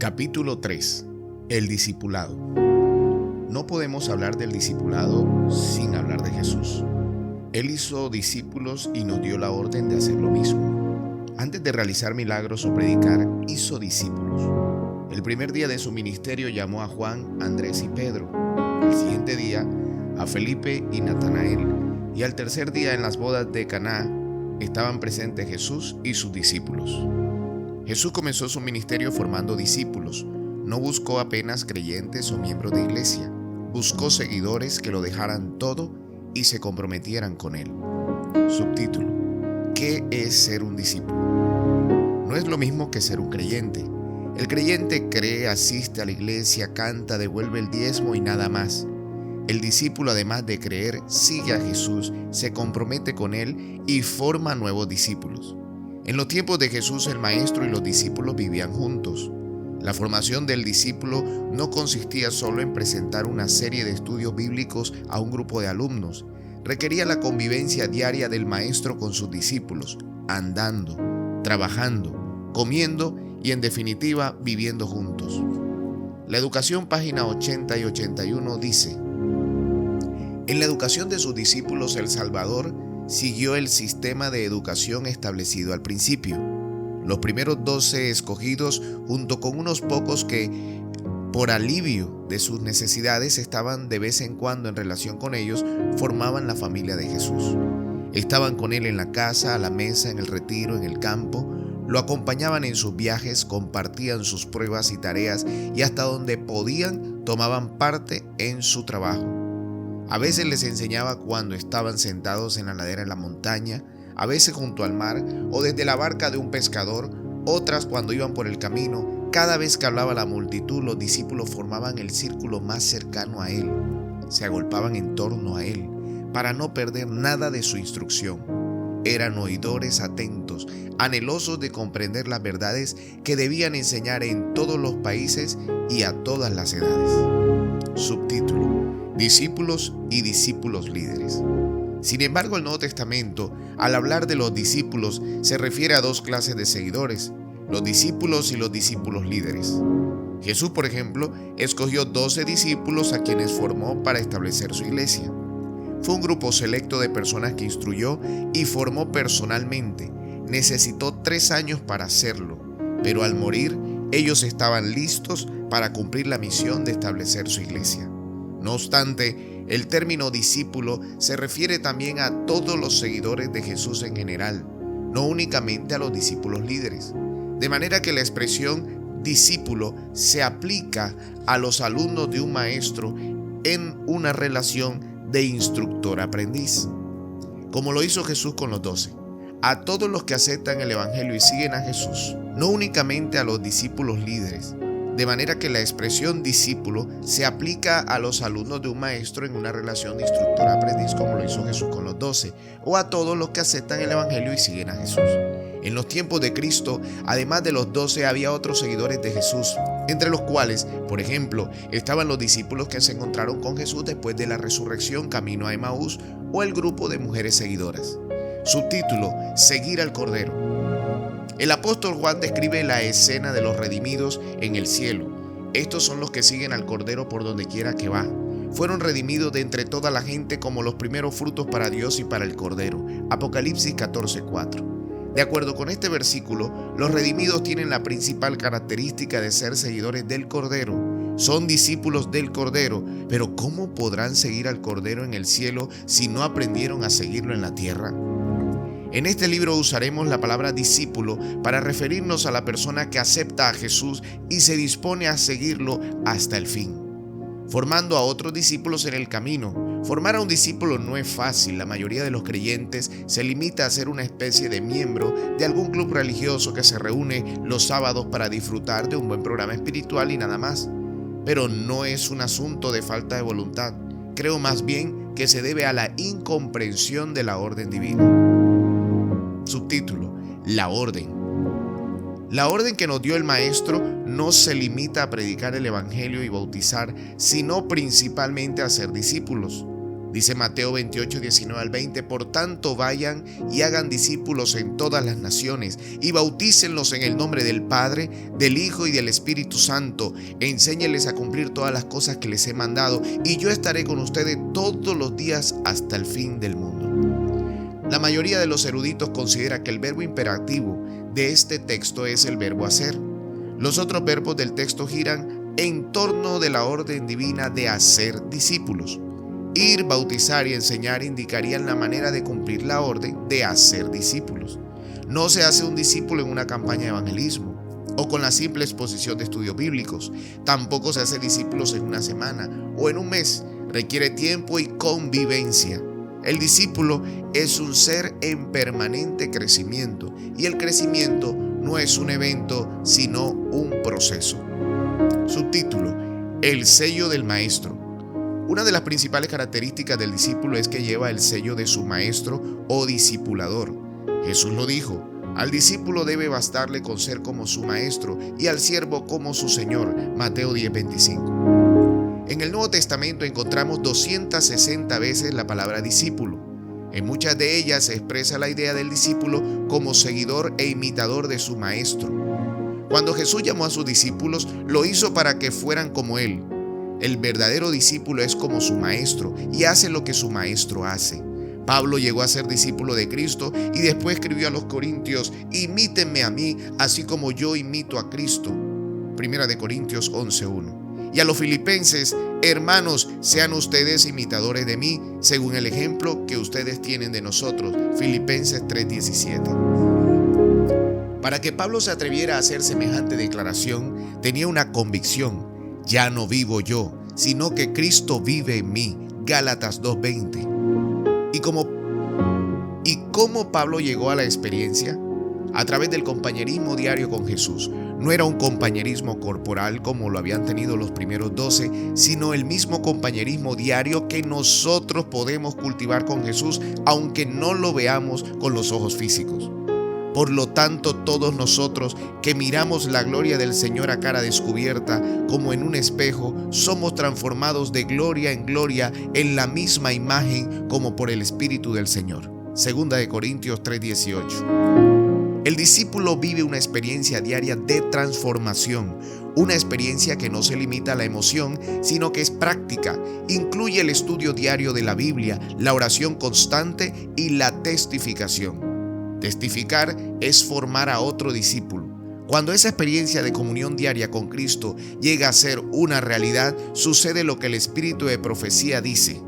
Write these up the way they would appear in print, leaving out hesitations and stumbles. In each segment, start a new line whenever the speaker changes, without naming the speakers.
Capítulo 3. El discipulado. No podemos hablar del discipulado sin hablar de Jesús. Él hizo discípulos y nos dio la orden de hacer lo mismo. Antes de realizar milagros o predicar, hizo discípulos. El primer día de su ministerio llamó a Juan, Andrés y Pedro. El siguiente día a Felipe y Natanael. Y al tercer día, en las bodas de Caná, estaban presentes Jesús y sus discípulos. Jesús comenzó su ministerio formando discípulos. No buscó apenas creyentes o miembros de iglesia. Buscó seguidores que lo dejaran todo y se comprometieran con él. Subtítulo: ¿qué es ser un discípulo? No es lo mismo que ser un creyente. El creyente cree, asiste a la iglesia, canta, devuelve el diezmo y nada más. El discípulo, además de creer, sigue a Jesús, se compromete con él y forma nuevos discípulos. En los tiempos de Jesús, el maestro y los discípulos vivían juntos. La formación del discípulo no consistía solo en presentar una serie de estudios bíblicos a un grupo de alumnos. Requería la convivencia diaria del maestro con sus discípulos, andando, trabajando, comiendo y, en definitiva, viviendo juntos. La Educación, página 80 y 81, dice: en la educación de sus discípulos, el Salvador siguió el sistema de educación establecido al principio. Los primeros 12 escogidos, junto con unos pocos que, por alivio de sus necesidades, estaban de vez en cuando en relación con ellos, formaban la familia de Jesús. Estaban con él en la casa, a la mesa, en el retiro, en el campo. Lo acompañaban en sus viajes, compartían sus pruebas y tareas y hasta donde podían tomaban parte en su trabajo. A veces les enseñaba cuando estaban sentados en la ladera de la montaña, a veces junto al mar o desde la barca de un pescador, otras cuando iban por el camino. Cada vez que hablaba la multitud, los discípulos formaban el círculo más cercano a él. Se agolpaban en torno a él para no perder nada de su instrucción. Eran oidores atentos, anhelosos de comprender las verdades que debían enseñar en todos los países y a todas las edades. Subtítulo: discípulos y discípulos líderes. Sin embargo, el Nuevo Testamento, al hablar de los discípulos, se refiere a dos clases de seguidores: los discípulos y los discípulos líderes. Jesús, por ejemplo, escogió 12 discípulos a quienes formó para establecer su iglesia. Fue un grupo selecto de personas que instruyó y formó personalmente. Necesitó 3 años para hacerlo, pero al morir, ellos estaban listos para cumplir la misión de establecer su iglesia. No obstante, el término discípulo se refiere también a todos los seguidores de Jesús en general, no únicamente a los discípulos líderes. De manera que la expresión discípulo se aplica a los alumnos de un maestro en una relación de instructor-aprendiz, como lo hizo Jesús con los 12. A todos los que aceptan el Evangelio y siguen a Jesús, no únicamente a los discípulos líderes. De manera que la expresión discípulo se aplica a los alumnos de un maestro en una relación de instructor-aprendiz, como lo hizo Jesús con los 12, o a todos los que aceptan el Evangelio y siguen a Jesús. En los tiempos de Cristo, además de los 12, había otros seguidores de Jesús, entre los cuales, por ejemplo, estaban los discípulos que se encontraron con Jesús después de la resurrección camino a Emaús, o el grupo de mujeres seguidoras. Subtítulo: seguir al Cordero. El apóstol Juan describe la escena de los redimidos en el cielo. Estos son los que siguen al Cordero por donde quiera que va. Fueron redimidos de entre toda la gente como los primeros frutos para Dios y para el Cordero. Apocalipsis 14:4. De acuerdo con este versículo, los redimidos tienen la principal característica de ser seguidores del Cordero. Son discípulos del Cordero, pero ¿cómo podrán seguir al Cordero en el cielo si no aprendieron a seguirlo en la tierra? En este libro usaremos la palabra discípulo para referirnos a la persona que acepta a Jesús y se dispone a seguirlo hasta el fin, formando a otros discípulos en el camino. Formar a un discípulo no es fácil. La mayoría de los creyentes se limita a ser una especie de miembro de algún club religioso que se reúne los sábados para disfrutar de un buen programa espiritual y nada más. Pero no es un asunto de falta de voluntad. Creo más bien que se debe a la incomprensión de la orden divina. Subtítulo: la orden. La orden que nos dio el Maestro no se limita a predicar el Evangelio y bautizar, sino principalmente a ser discípulos. Dice Mateo 28, 19 al 20, por tanto vayan y hagan discípulos en todas las naciones y bautícenlos en el nombre del Padre, del Hijo y del Espíritu Santo. Enséñenles a cumplir todas las cosas que les he mandado y yo estaré con ustedes todos los días hasta el fin del mundo. La mayoría de los eruditos considera que el verbo imperativo de este texto es el verbo hacer. Los otros verbos del texto giran en torno de la orden divina de hacer discípulos. Ir, bautizar y enseñar indicarían la manera de cumplir la orden de hacer discípulos. No se hace un discípulo en una campaña de evangelismo o con la simple exposición de estudios bíblicos. Tampoco se hace discípulos en una semana o en un mes. Requiere tiempo y convivencia. El discípulo es un ser en permanente crecimiento y el crecimiento no es un evento, sino un proceso. Subtítulo: El sello del maestro. Una de las principales características del discípulo es que lleva el sello de su maestro o discipulador. Jesús lo dijo: al discípulo debe bastarle con ser como su maestro y al siervo como su señor. Mateo 10:25. En el Nuevo Testamento encontramos 260 veces la palabra discípulo. En muchas de ellas se expresa la idea del discípulo como seguidor e imitador de su maestro. Cuando Jesús llamó a sus discípulos, lo hizo para que fueran como él. El verdadero discípulo es como su maestro y hace lo que su maestro hace. Pablo llegó a ser discípulo de Cristo y después escribió a los Corintios: imítenme a mí, así como yo imito a Cristo. Primera de Corintios 11:1. Y a los filipenses: hermanos, sean ustedes imitadores de mí, según el ejemplo que ustedes tienen de nosotros. Filipenses 3:17. Para que Pablo se atreviera a hacer semejante declaración, tenía una convicción: ya no vivo yo, sino que Cristo vive en mí. Gálatas 2:20. ¿Y cómo Pablo llegó a la experiencia? A través del compañerismo diario con Jesús. No era un compañerismo corporal como lo habían tenido los primeros 12, sino el mismo compañerismo diario que nosotros podemos cultivar con Jesús, aunque no lo veamos con los ojos físicos. Por lo tanto, todos nosotros que miramos la gloria del Señor a cara descubierta, como en un espejo, somos transformados de gloria en gloria en la misma imagen como por el Espíritu del Señor. Segunda de Corintios 3:18. El discípulo vive una experiencia diaria de transformación, una experiencia que no se limita a la emoción, sino que es práctica. Incluye el estudio diario de la Biblia, la oración constante y la testificación. Testificar es formar a otro discípulo. Cuando esa experiencia de comunión diaria con Cristo llega a ser una realidad, sucede lo que el espíritu de profecía dice.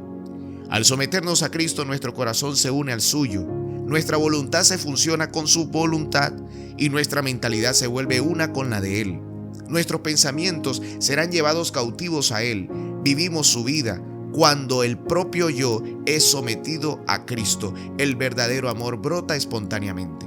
Al someternos a Cristo, nuestro corazón se une al suyo, nuestra voluntad se fusiona con su voluntad y nuestra mentalidad se vuelve una con la de Él. Nuestros pensamientos serán llevados cautivos a Él, vivimos su vida. Cuando el propio yo es sometido a Cristo, el verdadero amor brota espontáneamente.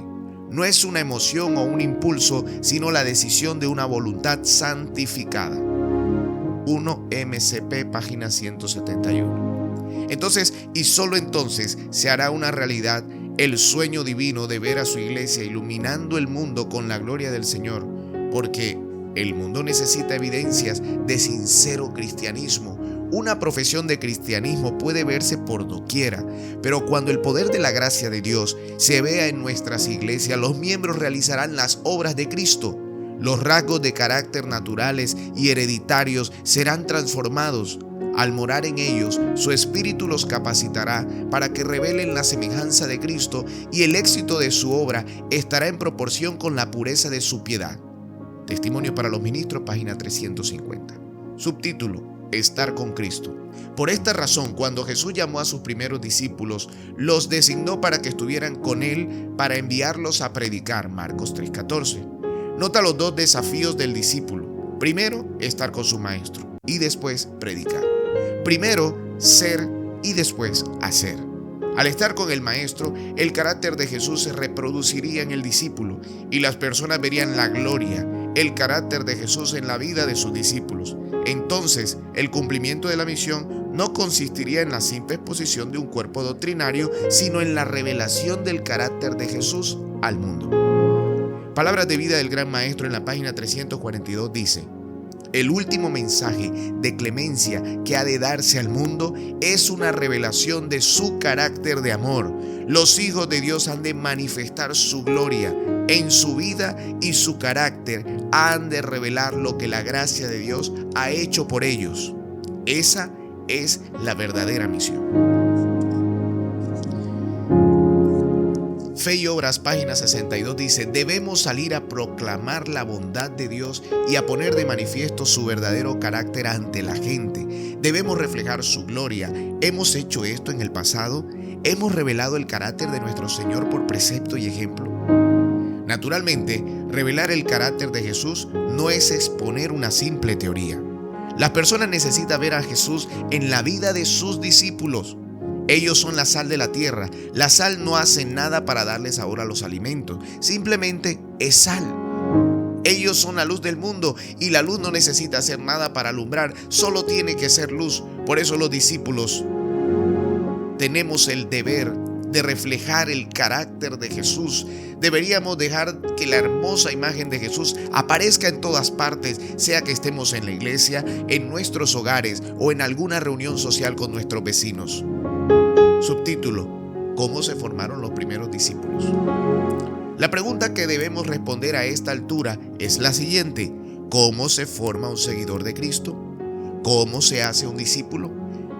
No es una emoción o un impulso, sino la decisión de una voluntad santificada. 1 MCP, página 171. Entonces, y solo entonces, se hará una realidad el sueño divino de ver a su iglesia iluminando el mundo con la gloria del Señor, porque el mundo necesita evidencias de sincero cristianismo. Una profesión de cristianismo puede verse por doquiera, pero cuando el poder de la gracia de Dios se vea en nuestras iglesias, los miembros realizarán las obras de Cristo. Los rasgos de carácter naturales y hereditarios serán transformados. Al morar en ellos, su espíritu los capacitará para que revelen la semejanza de Cristo y el éxito de su obra estará en proporción con la pureza de su piedad. Testimonio para los ministros, página 350. Subtítulo: Estar con Cristo. Por esta razón, cuando Jesús llamó a sus primeros discípulos, los designó para que estuvieran con Él para enviarlos a predicar. Marcos 3:14. Nota los dos desafíos del discípulo. Primero, estar con su maestro y después predicar. Primero, ser y después hacer. Al estar con el maestro, el carácter de Jesús se reproduciría en el discípulo y las personas verían la gloria, el carácter de Jesús en la vida de sus discípulos. Entonces, el cumplimiento de la misión no consistiría en la simple exposición de un cuerpo doctrinario, sino en la revelación del carácter de Jesús al mundo. Palabras de vida del Gran Maestro en la página 342 dice: El último mensaje de clemencia que ha de darse al mundo es una revelación de su carácter de amor. Los hijos de Dios han de manifestar su gloria en su vida y su carácter. Han de revelar lo que la gracia de Dios ha hecho por ellos. Esa es la verdadera misión. Fe y Obras, página 62 dice: debemos salir a proclamar la bondad de Dios y a poner de manifiesto su verdadero carácter ante la gente. Debemos reflejar su gloria. ¿Hemos hecho esto en el pasado? ¿Hemos revelado el carácter de nuestro Señor por precepto y ejemplo? Naturalmente, revelar el carácter de Jesús no es exponer una simple teoría. Las personas necesitan ver a Jesús en la vida de sus discípulos. Ellos son la sal de la tierra. La sal no hace nada para darle sabor a los alimentos. Simplemente es sal. Ellos son la luz del mundo y la luz no necesita hacer nada para alumbrar. Solo tiene que ser luz. Por eso los discípulos tenemos el deber de reflejar el carácter de Jesús. Deberíamos dejar que la hermosa imagen de Jesús aparezca en todas partes, sea que estemos en la iglesia, en nuestros hogares o en alguna reunión social con nuestros vecinos. Subtítulo: ¿Cómo se formaron los primeros discípulos? La pregunta que debemos responder a esta altura es la siguiente: ¿cómo se forma un seguidor de Cristo? ¿Cómo se hace un discípulo?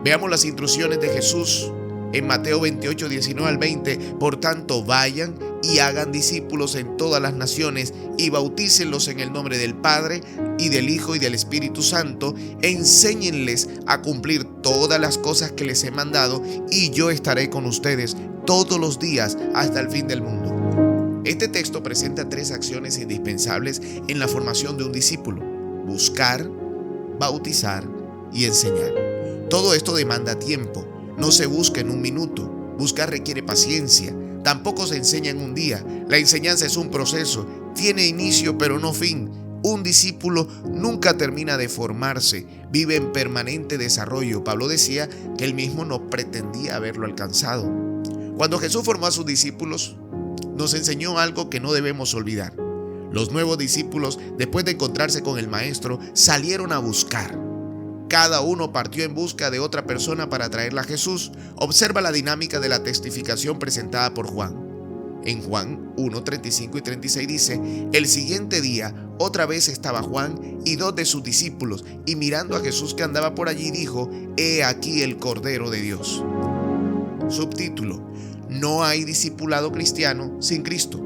Veamos las instrucciones de Jesús en Mateo 28, 19 al 20. Por tanto, vayan y hagan discípulos en todas las naciones y bautícenlos en el nombre del Padre y del Hijo y del Espíritu Santo. Enséñenles a cumplir todas las cosas que les he mandado y yo estaré con ustedes todos los días hasta el fin del mundo. Este texto presenta 3 acciones indispensables en la formación de un discípulo: buscar, bautizar y enseñar. Todo esto demanda tiempo. No se busca en un minuto. Buscar requiere paciencia. Tampoco se enseña en un día. La enseñanza es un proceso. Tiene inicio pero no fin. Un discípulo nunca termina de formarse. Vive en permanente desarrollo. Pablo decía que él mismo no pretendía haberlo alcanzado. Cuando Jesús formó a sus discípulos, nos enseñó algo que no debemos olvidar. Los nuevos discípulos, después de encontrarse con el Maestro, salieron a buscar. Cada uno partió en busca de otra persona para traerla a Jesús. Observa la dinámica de la testificación presentada por Juan. En Juan 1, 35 y 36 dice: el siguiente día otra vez estaba Juan y 2 de sus discípulos, y mirando a Jesús que andaba por allí dijo: he aquí el Cordero de Dios. Subtítulo: no hay discipulado cristiano sin Cristo.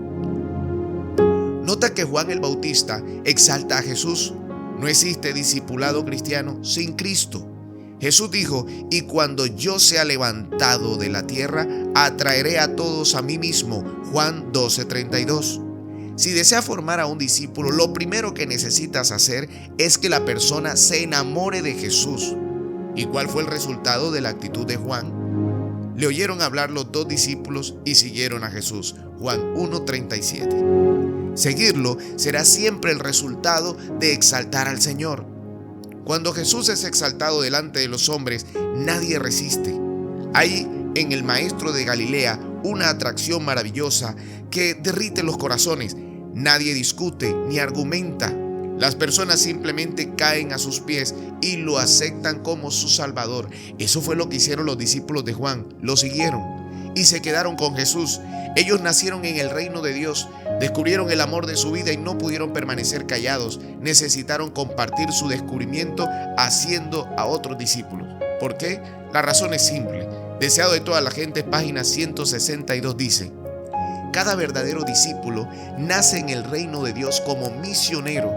Nota que Juan el Bautista exalta a Jesús. No existe discipulado cristiano sin Cristo. Jesús dijo: y cuando yo sea levantado de la tierra, atraeré a todos a mí mismo. Juan 12:32. Si deseas formar a un discípulo, lo primero que necesitas hacer es que la persona se enamore de Jesús. ¿Y cuál fue el resultado de la actitud de Juan? Le oyeron hablar los 2 discípulos y siguieron a Jesús. Juan 1:37. Seguirlo será siempre el resultado de exaltar al Señor. Cuando Jesús es exaltado delante de los hombres, nadie resiste. Hay en el Maestro de Galilea una atracción maravillosa que derrite los corazones. Nadie discute ni argumenta. Las personas simplemente caen a sus pies y lo aceptan como su Salvador. Eso fue lo que hicieron los discípulos de Juan. Lo siguieron y se quedaron con Jesús. Ellos nacieron en el reino de Dios, descubrieron el amor de su vida y no pudieron permanecer callados. Necesitaron compartir su descubrimiento haciendo a otros discípulos. ¿Por qué? La razón es simple. Deseado de toda la gente, página 162 dice: cada verdadero discípulo nace en el reino de Dios como misionero.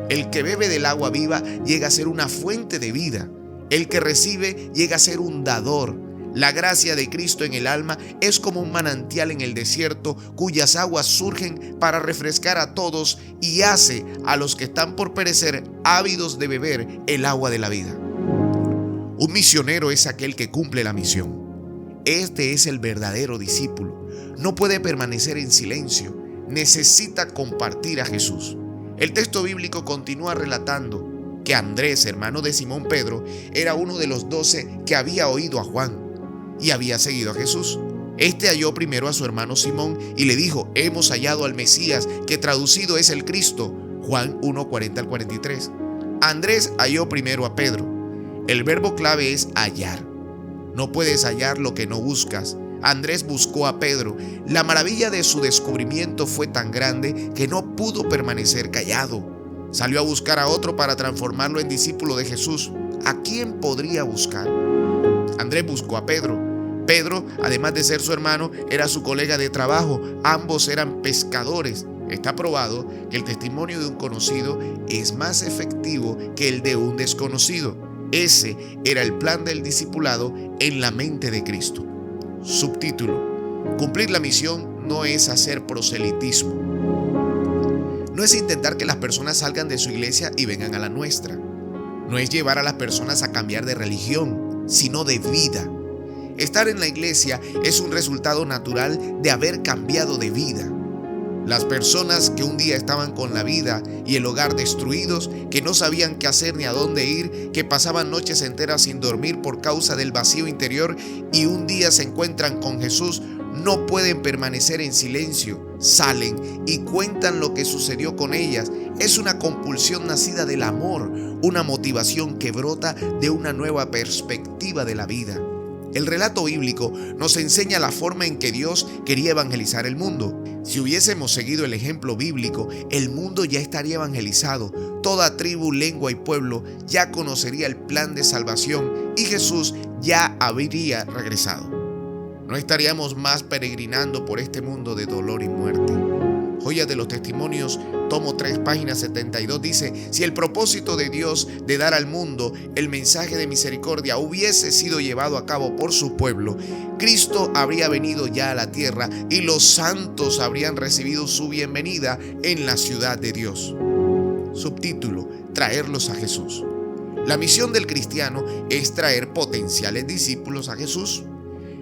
El que bebe del agua viva llega a ser una fuente de vida. El que recibe llega a ser un dador. La gracia de Cristo en el alma es como un manantial en el desierto, cuyas aguas surgen para refrescar a todos y hace a los que están por perecer ávidos de beber el agua de la vida. Un misionero es aquel que cumple la misión. Este es el verdadero discípulo. No puede permanecer en silencio. Necesita compartir a Jesús. El texto bíblico continúa relatando que Andrés, hermano de Simón Pedro, era uno de los 12 que había oído a Juan y había seguido a Jesús. Este halló primero a su hermano Simón y le dijo: hemos hallado al Mesías, que traducido es el Cristo. Juan 1:40 al 43. Andrés halló primero a Pedro. El verbo clave es hallar. No puedes hallar lo que no buscas. Andrés buscó a Pedro. La maravilla de su descubrimiento fue tan grande que no pudo permanecer callado. Salió a buscar a otro para transformarlo en discípulo de Jesús. ¿A quién podría buscar? Andrés buscó a Pedro. Pedro, además de ser su hermano, era su colega de trabajo. Ambos eran pescadores. Está probado que el testimonio de un conocido es más efectivo que el de un desconocido. Ese era el plan del discipulado en la mente de Cristo. Subtítulo: cumplir la misión no es hacer proselitismo. No es intentar que las personas salgan de su iglesia y vengan a la nuestra. No es llevar a las personas a cambiar de religión, sino de vida. Estar en la iglesia es un resultado natural de haber cambiado de vida. Las personas que un día estaban con la vida y el hogar destruidos, que no sabían qué hacer ni a dónde ir, que pasaban noches enteras sin dormir por causa del vacío interior y un día se encuentran con Jesús, no pueden permanecer en silencio. Salen y cuentan lo que sucedió con ellas. Es una compulsión nacida del amor, una motivación que brota de una nueva perspectiva de la vida. El relato bíblico nos enseña la forma en que Dios quería evangelizar el mundo. Si hubiésemos seguido el ejemplo bíblico, el mundo ya estaría evangelizado. Toda tribu, lengua y pueblo ya conocería el plan de salvación y Jesús ya habría regresado. No estaríamos más peregrinando por este mundo de dolor y muerte. Joyas de los Testimonios, tomo 3, página 72, dice: si el propósito de Dios de dar al mundo el mensaje de misericordia hubiese sido llevado a cabo por su pueblo, Cristo habría venido ya a la tierra y los santos habrían recibido su bienvenida en la ciudad de Dios. Subtítulo: traerlos a Jesús. La misión del cristiano es traer potenciales discípulos a Jesús.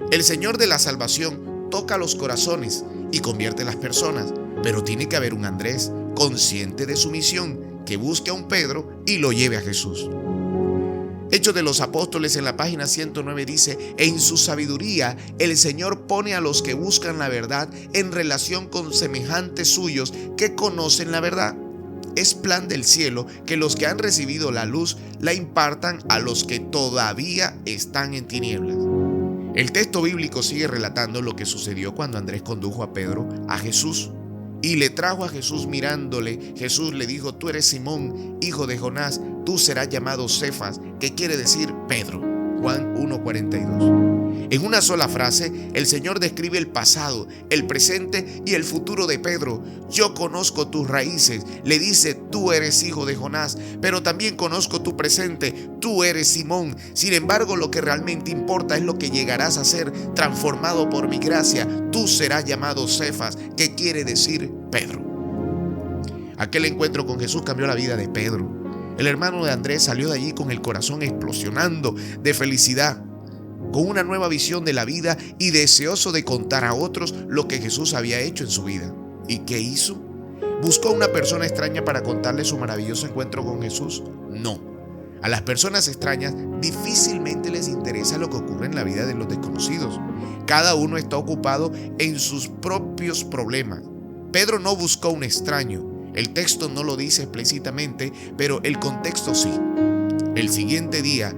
El Señor de la salvación toca los corazones y convierte las personas, pero tiene que haber un Andrés consciente de su misión que busque a un Pedro y lo lleve a Jesús. Hechos de los Apóstoles, en la página 109, dice: en su sabiduría el Señor pone a los que buscan la verdad en relación con semejantes suyos que conocen la verdad. Es plan del cielo que los que han recibido la luz la impartan a los que todavía están en tinieblas. El texto bíblico sigue relatando lo que sucedió cuando Andrés condujo a Pedro a Jesús y le trajo a Jesús mirándole. Jesús le dijo: tú eres Simón, hijo de Jonás, tú serás llamado Cefas, que quiere decir Pedro. Juan 1:42. En una sola frase, el Señor describe el pasado, el presente y el futuro de Pedro. Yo conozco tus raíces, le dice: tú eres hijo de Jonás, pero también conozco tu presente, tú eres Simón. Sin embargo, lo que realmente importa es lo que llegarás a ser, transformado por mi gracia. Tú serás llamado Cefas, que quiere decir Pedro. Aquel encuentro con Jesús cambió la vida de Pedro. El hermano de Andrés salió de allí con el corazón explosionando de felicidad, con una nueva visión de la vida y deseoso de contar a otros lo que Jesús había hecho en su vida. ¿Y qué hizo? ¿Buscó a una persona extraña para contarle su maravilloso encuentro con Jesús? No. A las personas extrañas difícilmente les interesa lo que ocurre en la vida de los desconocidos. Cada uno está ocupado en sus propios problemas. Pedro no buscó un extraño. El texto no lo dice explícitamente, pero el contexto sí. El siguiente día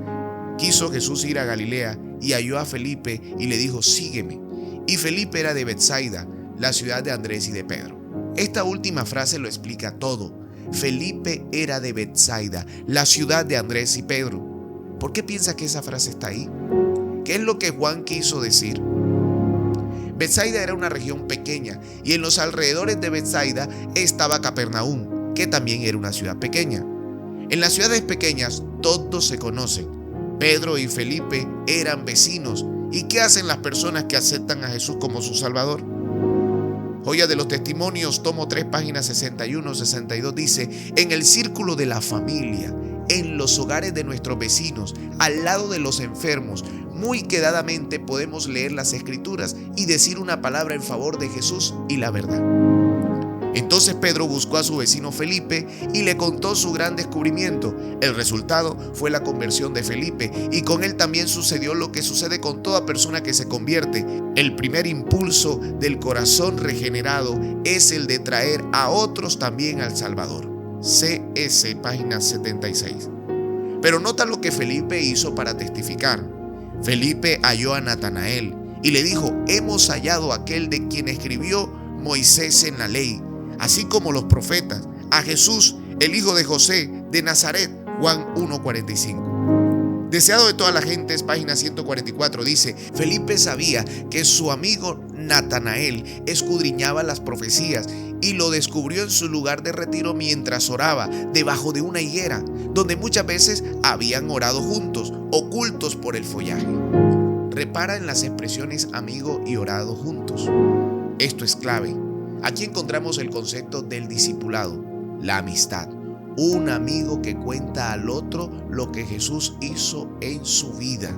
quiso Jesús ir a Galilea y halló a Felipe y le dijo: sígueme. Y Felipe era de Betsaida, la ciudad de Andrés y de Pedro. Esta última frase lo explica todo. Felipe era de Betsaida, la ciudad de Andrés y Pedro. ¿Por qué piensa que esa frase está ahí? ¿Qué es lo que Juan quiso decir? Betsaida era una región pequeña y en los alrededores de Betsaida estaba Capernaum, que también era una ciudad pequeña. En las ciudades pequeñas todos se conocen. Pedro y Felipe eran vecinos. ¿Y qué hacen las personas que aceptan a Jesús como su Salvador? Joya de los Testimonios, tomo 3, páginas 61-62, dice: en el círculo de la familia, en los hogares de nuestros vecinos, al lado de los enfermos, muy quedadamente podemos leer las Escrituras y decir una palabra en favor de Jesús y la verdad. Entonces Pedro buscó a su vecino Felipe y le contó su gran descubrimiento. El resultado fue la conversión de Felipe, y con él también sucedió lo que sucede con toda persona que se convierte. El primer impulso del corazón regenerado es el de traer a otros también al Salvador. CS, página 76. Pero nota lo que Felipe hizo para testificar. Felipe halló a Natanael y le dijo: hemos hallado a aquel de quien escribió Moisés en la ley, así como los profetas, a Jesús, el hijo de José de Nazaret. Juan 1:45. Deseado de toda la gente, es página 144, dice: Felipe sabía que su amigo Natanael escudriñaba las profecías y lo descubrió en su lugar de retiro mientras oraba debajo de una higuera, donde muchas veces habían orado juntos, ocultos por el follaje. Repara en las expresiones amigo y orado juntos. Esto es clave. Aquí encontramos el concepto del discipulado, la amistad. Un amigo que cuenta al otro lo que Jesús hizo en su vida.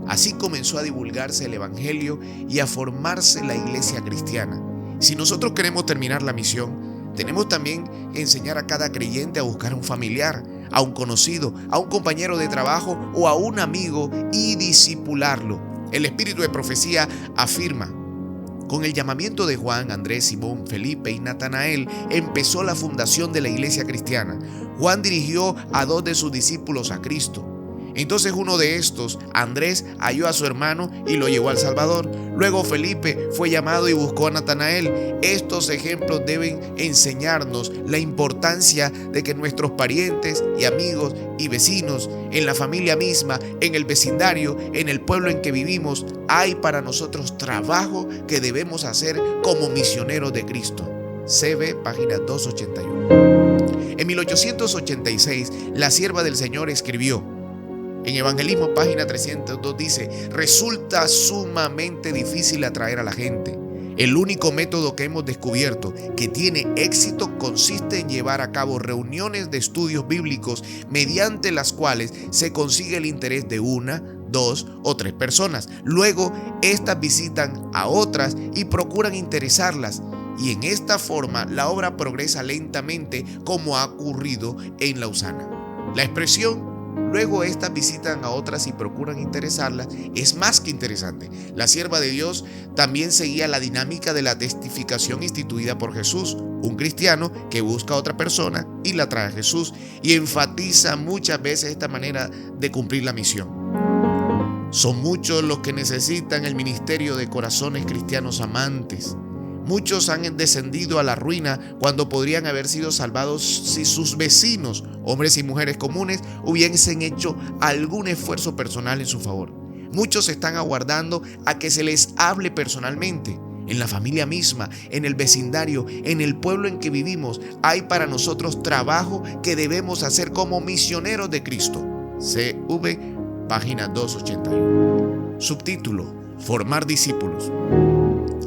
Así comenzó a divulgarse el evangelio y a formarse la iglesia cristiana. Si nosotros queremos terminar la misión, tenemos también que enseñar a cada creyente a buscar a un familiar, a un conocido, a un compañero de trabajo o a un amigo y discipularlo. El espíritu de profecía afirma: con el llamamiento de Juan, Andrés, Simón, Felipe y Natanael empezó la fundación de la iglesia cristiana. Juan dirigió a 2 de sus discípulos a Cristo. Entonces uno de estos, Andrés, halló a su hermano y lo llevó al Salvador. Luego Felipe fue llamado y buscó a Natanael. Estos ejemplos deben enseñarnos la importancia de que nuestros parientes y amigos y vecinos, en la familia misma, en el vecindario, en el pueblo en que vivimos, hay para nosotros trabajo que debemos hacer como misioneros de Cristo. CB, página 281. En 1886, la sierva del Señor escribió: en Evangelismo, página 302, dice: resulta sumamente difícil atraer a la gente. El único método que hemos descubierto que tiene éxito consiste en llevar a cabo reuniones de estudios bíblicos mediante las cuales se consigue el interés de 1, 2 o 3 personas. Luego, estas visitan a otras y procuran interesarlas. Y en esta forma, la obra progresa lentamente, como ha ocurrido en Lausana. La expresión "luego estas visitan a otras y procuran interesarlas" es más que interesante. La sierva de Dios también seguía la dinámica de la testificación instituida por Jesús. Un cristiano que busca a otra persona y la trae a Jesús, y enfatiza muchas veces esta manera de cumplir la misión. Son muchos los que necesitan el ministerio de corazones cristianos amantes. Muchos han descendido a la ruina cuando podrían haber sido salvados si sus vecinos, hombres y mujeres comunes, hubiesen hecho algún esfuerzo personal en su favor. Muchos están aguardando a que se les hable personalmente. En la familia misma, en el vecindario, en el pueblo en que vivimos, hay para nosotros trabajo que debemos hacer como misioneros de Cristo. CV, página 281. Subtítulo: formar discípulos.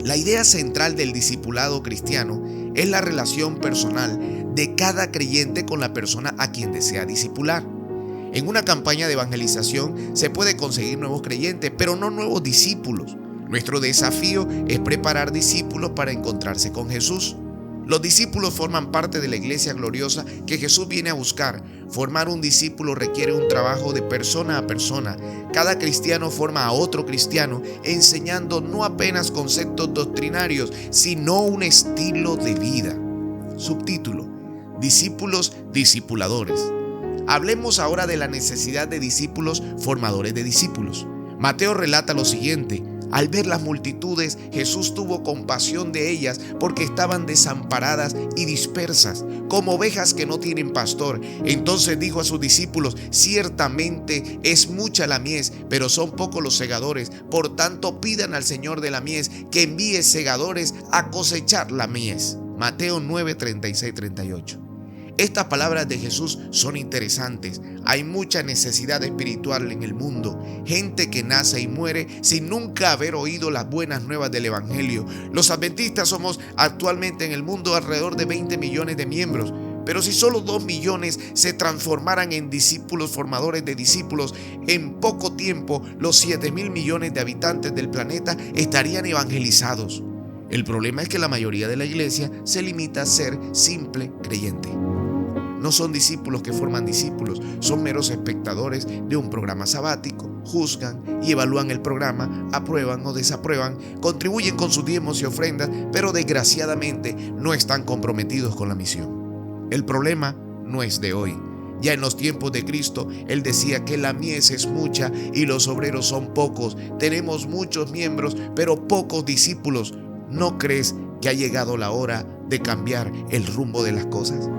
La idea central del discipulado cristiano es la relación personal de cada creyente con la persona a quien desea discipular. En una campaña de evangelización se puede conseguir nuevos creyentes, pero no nuevos discípulos. Nuestro desafío es preparar discípulos para encontrarse con Jesús. Los discípulos forman parte de la iglesia gloriosa que Jesús viene a buscar. Formar un discípulo requiere un trabajo de persona a persona. Cada cristiano forma a otro cristiano, enseñando no apenas conceptos doctrinarios, sino un estilo de vida. Subtítulo: discípulos discipuladores. Hablemos ahora de la necesidad de discípulos formadores de discípulos. Mateo relata lo siguiente: al ver las multitudes, Jesús tuvo compasión de ellas porque estaban desamparadas y dispersas, como ovejas que no tienen pastor. Entonces dijo a sus discípulos: ciertamente es mucha la mies, pero son pocos los segadores. Por tanto, pidan al Señor de la mies que envíe segadores a cosechar la mies. Mateo 9, 36, 38. Estas palabras de Jesús son interesantes. Hay mucha necesidad espiritual en el mundo. Gente que nace y muere sin nunca haber oído las buenas nuevas del Evangelio. Los adventistas somos actualmente en el mundo alrededor de 20 millones de miembros. Pero si solo 2 millones se transformaran en discípulos formadores de discípulos, en poco tiempo los 7,000 millones de habitantes del planeta estarían evangelizados. El problema es que la mayoría de la iglesia se limita a ser simple creyente. No son discípulos que forman discípulos, son meros espectadores de un programa sabático. Juzgan y evalúan el programa, aprueban o desaprueban, contribuyen con sus diezmos y ofrendas, pero desgraciadamente no están comprometidos con la misión. El problema no es de hoy. Ya en los tiempos de Cristo, Él decía que la mies es mucha y los obreros son pocos. Tenemos muchos miembros, pero pocos discípulos. ¿No crees que ha llegado la hora de cambiar el rumbo de las cosas?